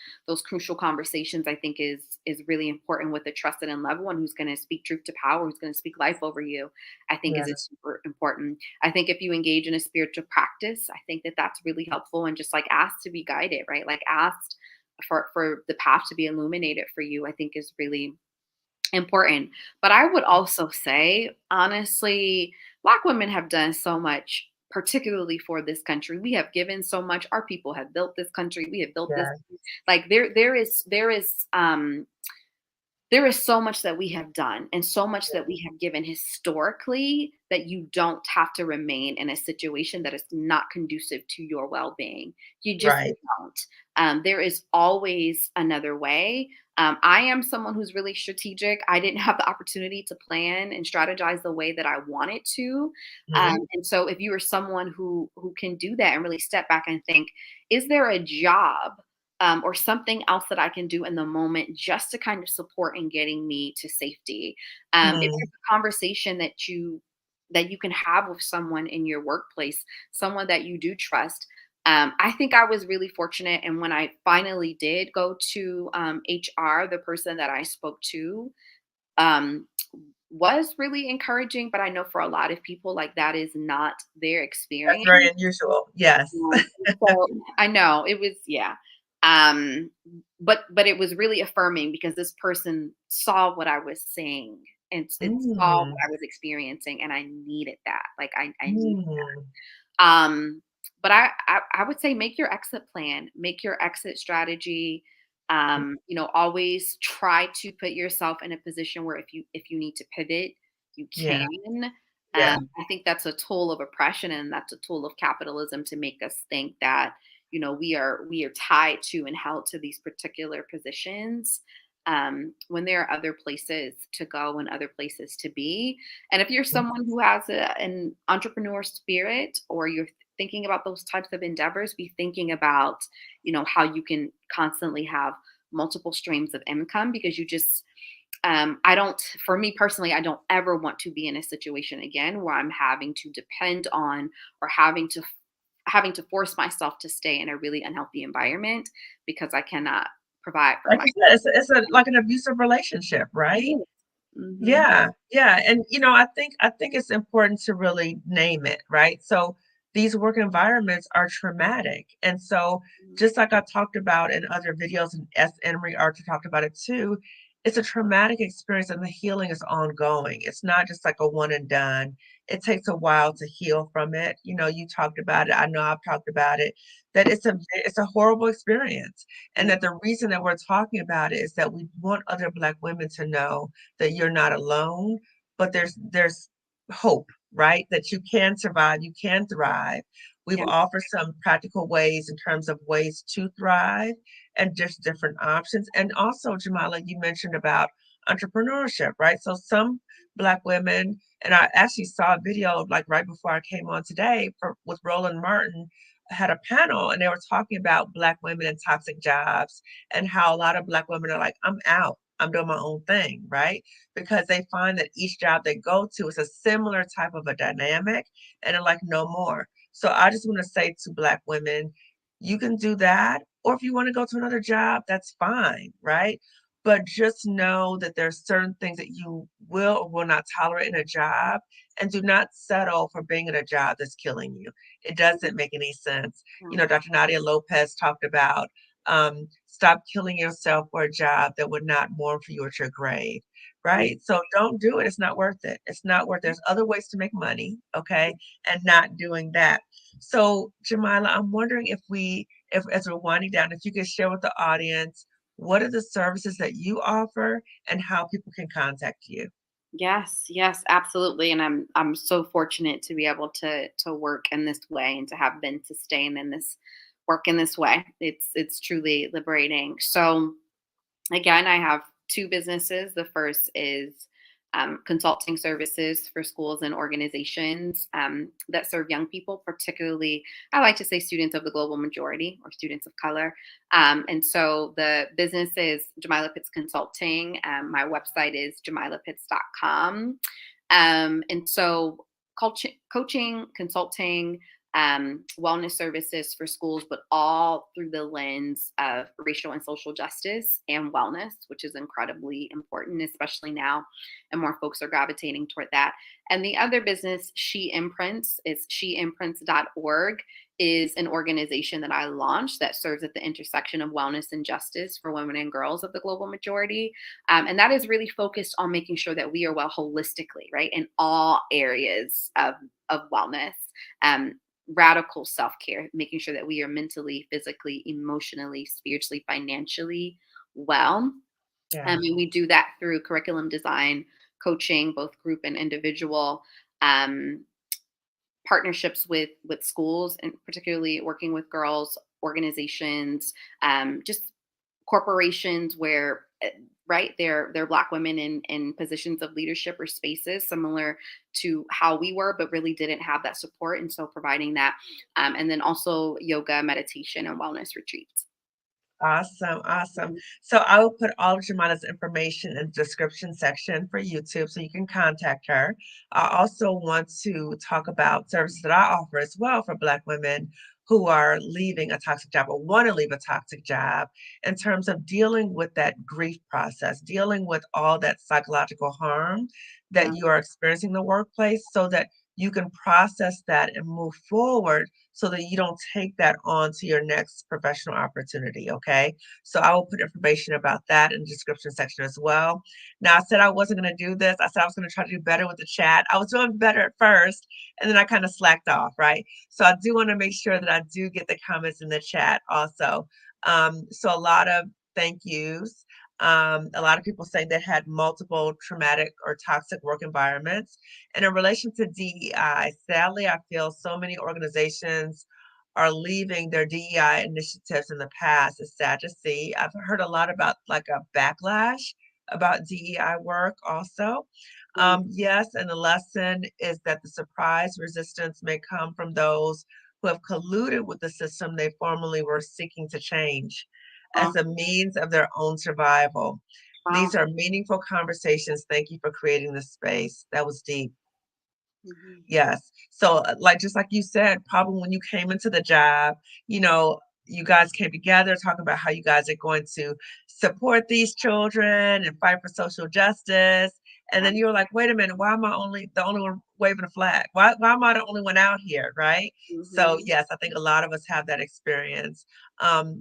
crucial conversations, I think is really important with a trusted and loved one who's going to speak truth to power, who's going to speak life over you. I think is Yes. super important. I think if you engage in a spiritual practice, I think that that's really helpful. And just like ask to be guided, right? Like ask for the path to be illuminated for you, I think is really important. But I would also say, honestly, Black women have done so much, particularly for this country. We have given so much. Our people have built this country. We have built this. Yes. Like there is so much that we have done and so much that we have given historically, that you don't have to remain in a situation that is not conducive to your well-being. You just Right. don't. There is always another way. I am someone who's really strategic. I didn't have the opportunity to plan and strategize the way that I wanted to. Mhm. And so if you are someone who can do that and really step back and think, is there a job or something else that I can do in the moment just to kind of support in getting me to safety? If Mm. there's a conversation that you can have with someone in your workplace, someone that you do trust. I think I was really fortunate, and when I finally did go to HR, the person that I spoke to um, was really encouraging. But I know for a lot of people, like that is not their That's experience. very unusual. Yes. So I know it was, yeah. Um, but it was really affirming because this person saw what I was saying, and it saw what Mm. I was experiencing, and I needed that. Like I need. Mm. But I would say make your exit plan, make your exit strategy. Always try to put yourself in a position where if you need to pivot, you Yeah. can. Yeah. I think that's a tool of oppression, and that's a tool of capitalism to make us think that we are tied to and held to these particular positions, when there are other places to go and other places to be. And if you're someone who has an entrepreneur spirit, or you're thinking about those types of endeavors, be thinking about, how you can constantly have multiple streams of income, because you just, I don't, for me personally, I don't ever want to be in a situation again where I'm having to depend on, or having to force myself to stay in a really unhealthy environment because I cannot provide for Like myself. you said, it's like an abusive relationship, It right? is. Mhm. Yeah, yeah, and I think it's important to really name it, right? So these work environments are traumatic, and so Mhm. just like I talked about in other videos, and S. Emery Archer talked about it too, it's a traumatic experience and the healing is ongoing. It's not just like a one and done. It takes a while to heal from it. You know, you talked about it. I know I've talked about it, that it's a horrible experience. And Yeah. that the reason that we're talking about it is that we want other Black women to know that you're not alone, but there's hope, right? That you can survive, you can thrive. We've Yeah. offered some practical ways in terms of ways to thrive and just different options. And also, Jamilah, you mentioned about entrepreneurship, right? So some Black women, and I actually saw a video like right before I came on today with Roland Martin, had a panel and they were talking about Black women in toxic jobs and how a lot of Black women are like, I'm out. I'm doing my own thing, right? Because they find that each job they go to is a similar type of a dynamic and they're like, no more. So I just want to say to Black women, you can do that. Or if you want to go to another job, that's fine, right? But just know that there's certain things that you will or will not tolerate in a job, and do not settle for being in a job that's killing you. It doesn't make any sense. You Yeah. know, Dr. Nadia Lopez talked about stop killing yourself for a job that would not mourn for you at your grave, Mm. right? So don't do it. It's not worth it. It's not worth it. There's other ways to make money, okay? And not doing that. So, Jamilah, I'm wondering if as we're winding down, if you could share with the audience what are the services that you offer and how people can contact you. Yes, yes, absolutely. And I'm so fortunate to be able to work in this way and to have been sustained in this work in this way. It's truly liberating. So again, I have two businesses. The first is consulting services for schools and organizations that serve young people, particularly, I like to say, students of the global majority or students of color. And so the business is Jamilah Pitts Consulting. My website is jamilahpitts.com. And so coaching, consulting, wellness services for schools, but all through the lens of racial and social justice and wellness, which is incredibly important, especially now, and more folks are gravitating toward that. And the other business, She Imprints, is sheimprints.org, is an organization that I launched that serves at the intersection of wellness and justice for women and girls of the global majority. And that is really focused on making sure that we are well holistically, right, in all areas of wellness. Radical self care, making sure that we are mentally, physically, emotionally, spiritually, financially well. Yeah. And we do that through curriculum design, coaching, both group and individual, um, partnerships with schools, and particularly working with girls organizations, just corporations where right they're Black women in positions of leadership or spaces similar to how we were, but really didn't have that support, and so providing that, and then also yoga, meditation, and wellness retreats. Awesome, awesome. Mhm. So I will put all of Jamala's information in the description section for YouTube so you can contact her. I also want to talk about services that I offer as well for Black women who are leaving a toxic job or want to leave a toxic job in terms of dealing with that grief process, dealing with all that psychological harm Yeah. that you are experiencing in the workplace so that you can process that and move forward so that you don't take that on to your next professional opportunity. Okay. So I will put information about that in the description section as well. Now, I said I wasn't going to do this. I said I was going to try to do better with the chat. I was doing better at first, and then I kind of slacked off, right? So I do want to make sure that I do get the comments in the chat also. So a lot of thank yous. A lot of people saying they had multiple traumatic or toxic work environments. And in relation to DEI, sadly, I feel so many organizations are leaving their DEI initiatives in the past. It's sad to see. I've heard a lot about like a backlash about DEI work also. Mm. Yes, and the lesson is that the surprise resistance may come from those who have colluded with the system they formerly were seeking to change Wow. as a means of their own survival. Wow. These are meaningful conversations. Thank you for creating this space. That was deep. Mhm. Yes. So, like, just like you said, probably when you came into the job, you know, you guys came together talking about how you guys are going to support these children and fight for social justice. And then you're like, wait a minute, why am I the only one waving a flag? Why am I the only one out here, right? So Mhm. yes, I think a lot of us have that experience.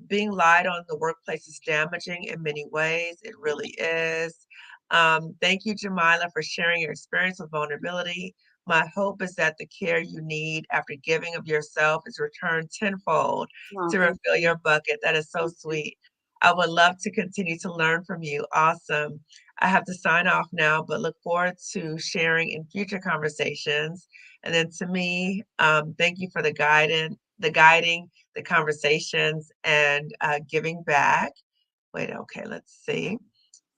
Being lied on in the workplace is damaging in many ways. It really is. Thank you, Jamilah, for sharing your experience with vulnerability. My hope is that the care you need after giving of yourself is returned tenfold Well, to thank refill you. your bucket. That is so Thank you. sweet. I would love to continue to learn from you. Awesome. I have to sign off now, but look forward to sharing in future conversations. And then to me, thank you for the guiding, the conversations, and giving back. Wait, okay,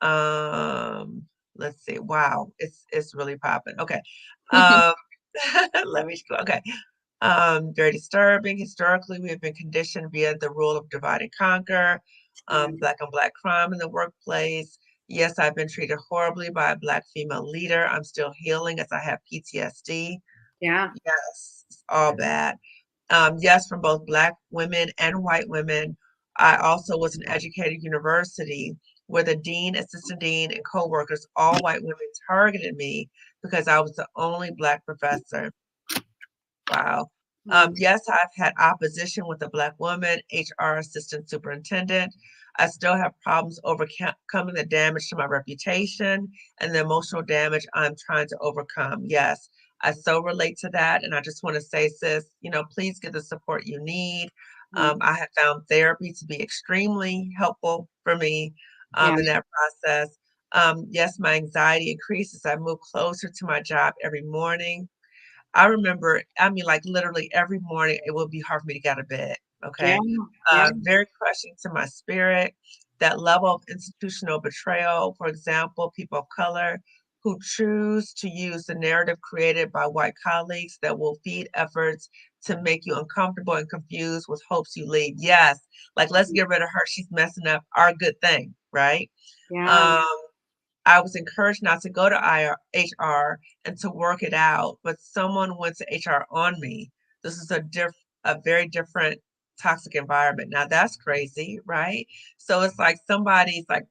Um, let's see. Wow, it's really popping. Okay. Um, let me go. Okay. Very disturbing. Historically, we have been conditioned via the rule of divide and conquer, Yeah. black on black crime in the workplace. Yes, I've been treated horribly by a black female leader. I'm still healing as I have PTSD. Yeah. Yes, it's all bad. Yes, from both Black women and white women. I also was an educated university where the dean, assistant dean, and co-workers, all white women, targeted me because I was the only Black professor. Wow. Well, Yes, I've had opposition with a Black woman, HR assistant superintendent. I still have problems overcoming the damage to my reputation and the emotional damage I'm trying to overcome. Yes, I so relate to that. And I just want to say, sis, please get the support you need. mm, I have found therapy to be extremely helpful for me yeah. in that process. Yes, my anxiety increases. I move closer to my job every morning. I remember, I mean, like literally every morning, it would be hard for me to get out of bed. Yeah. Okay. Yeah. Very crushing to my spirit. That level of institutional betrayal, for example, people of color who choose to use the narrative created by white colleagues that will feed efforts to make you uncomfortable and confused with hopes you leave. Yes. Like, let's get rid of her. She's messing up our good thing. Right. Yeah. Um, I was encouraged not to go to HR and to work it out, but someone went to HR on me. This is a very different toxic environment. Now that's crazy, right? So it's like somebody's like,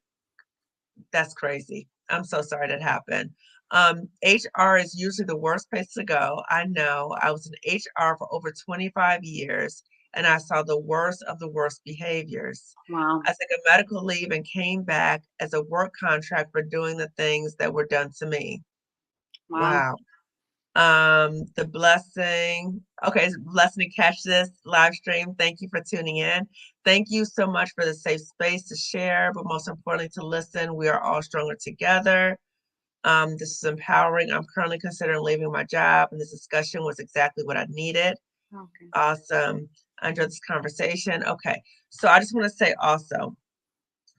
that's crazy. I'm so sorry that happened. HR is usually the worst place to go. I know. I was in HR for over 25 years and I saw the worst of the worst behaviors. Wow. I took a medical leave and came back as a work contract for doing the things that were done to me. Wow. Wow. The blessing. Okay, blessing to catch this live stream. Thank you for tuning in. Thank you so much for the safe space to share, but most importantly to listen. We are all stronger together. This is empowering. I'm currently considering leaving my job, and this discussion was exactly what I needed. Okay. Awesome. I enjoyed this conversation. Okay, so I just want to say also,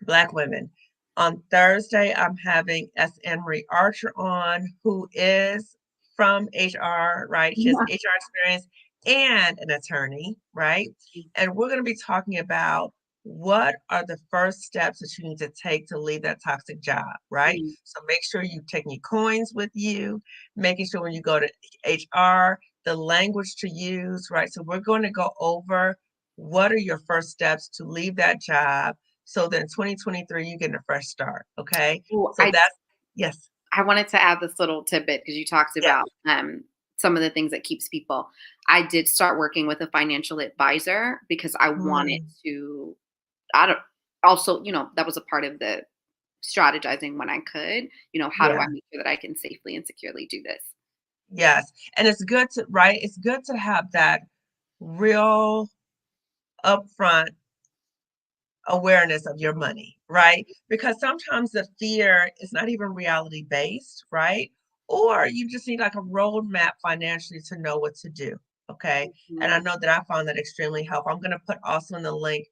Black women. On Thursday, I'm having S. Anne Marie Archer on, who is from HR, right? She has Yeah. HR experience and an attorney, right? And we're going to be talking about what are the first steps that you need to take to leave that toxic job, right? Mm, So make sure you're taking your coins with you, making sure when you go to HR, the language to use, right? So we're going to go over what are your first steps to leave that job so then 2023, you get a fresh start. Okay. Well, So that's, yes, I wanted to add this little tidbit because you talked yes. about some of the things that keeps people. I did start working with a financial advisor because I wanted Mm, to. I don't. Also, that was a part of the strategizing when I could. How do yeah, I make sure that I can safely and securely do this? yes. And it's good to, right? It's good to have that real upfront awareness of your money, right? Because sometimes the fear is not even reality based, right? Or you just need like a roadmap financially to know what to do. Okay. And I Mhm. know that I found that extremely helpful. I'm going to put also in the link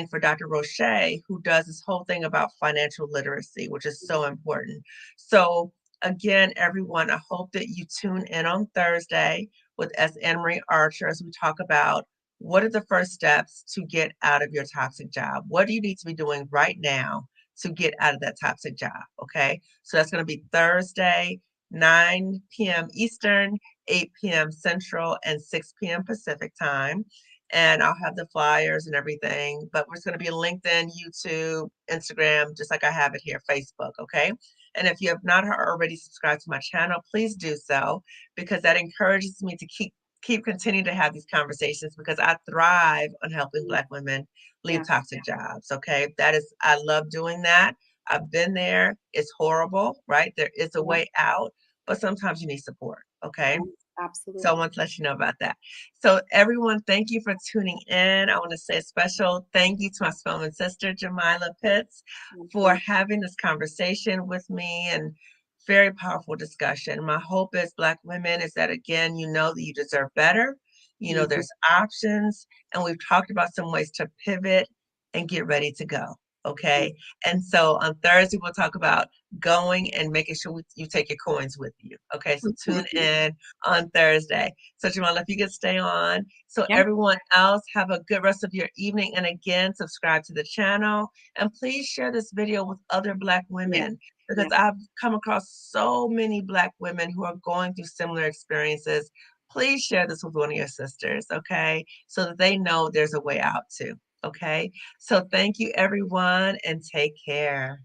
for Dr. Roche, who does this whole thing about financial literacy, which is so important. So again, everyone, I hope that you tune in on Thursday with S. Anne Marie Archer as we talk about what are the first steps to get out of your toxic job? What do you need to be doing right now to get out of that toxic job? Okay. So that's going to be Thursday, 9 p.m. Eastern, 8 p.m. Central, and 6 p.m. Pacific time. and I'll have the flyers and everything. But it's going to be LinkedIn, YouTube, Instagram, just like I have it here, Facebook. Okay. And if you have not already subscribed to my channel, please do so, because that encourages me to keep continuing to have these conversations, because I thrive on helping Mhm. Black women leave Yeah. toxic jobs. Okay. I love doing that. I've been there. It's horrible, right? There is a Yeah. way out, but sometimes you need support. Okay. Yes, So I absolutely. want to let you know about that. So everyone, thank you for tuning in. I want to say a special thank you to my Spelman sister, Jamilah Pitts, for Absolutely. having this conversation with me, and very powerful discussion. My hope is Black women is that, again, you know that you deserve better. You know Mhm. there's options, and we've talked about some ways to pivot and get ready to go. Mm. Okay. And so on Thursday, we'll talk about going and making sure you take your coins with you. Okay. So tune in on Thursday. So Jamala, if you could stay on. So Yeah. everyone else, have a good rest of your evening. And again, subscribe to the channel. And please share this video with other Black Yeah. women, because Yeah. I've come across so many Black women who are going through similar experiences. Please share this with one of your sisters, okay? So that they know there's a way out too, okay? So thank you, everyone, and take care.